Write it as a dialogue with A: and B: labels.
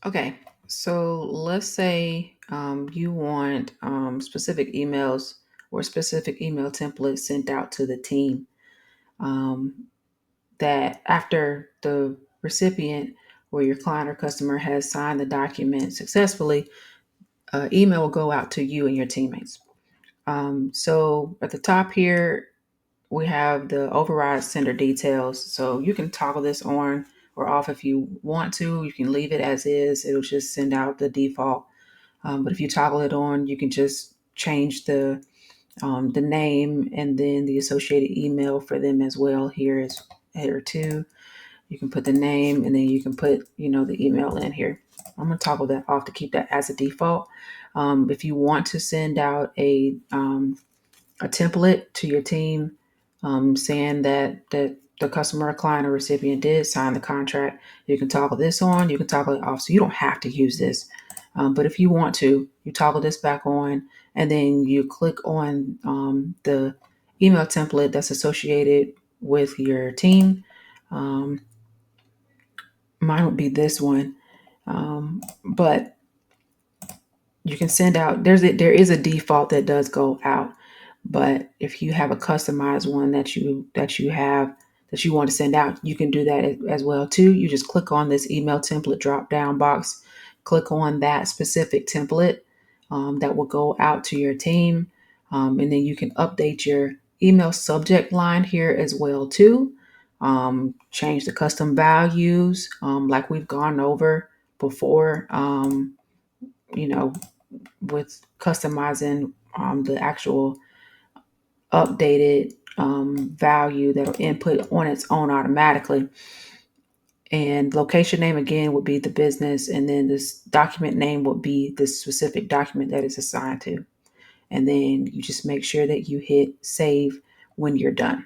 A: Okay, so let's say you want specific emails or specific email templates sent out to the team, um, that after the recipient or your client or customer has signed the document successfully, email will go out to you and your teammates. So at the top here, we have the override sender details. So you can toggle this on or off if you want to. You can leave it as is. It'll just send out the default. But if you toggle it on, you can just change the name and then the associated email for them as well. Here too. You can put the name and then you can put the email in here. I'm gonna toggle that off to keep that as a default. If you want to send out a template to your team, saying that the customer, client, or recipient did sign the contract, you can toggle this on. You can toggle it off, so you don't have to use this. But if you want to, you toggle this back on, and then you click on the email template that's associated with your team. Um, Mine would be this one, but you can send out. There is a default that does go out, but if you have a customized one that you want to send out, you can do that as well too. You just click on this email template drop down box, click on that specific template that will go out to your team, and then you can update your email subject line here as well too. Change the custom values like we've gone over before. You know, with customizing the actual updated value that'll input on its own automatically. And location name again would be the business, and then this document name would be the specific document that is assigned to. And then you just make sure that you hit save when you're done.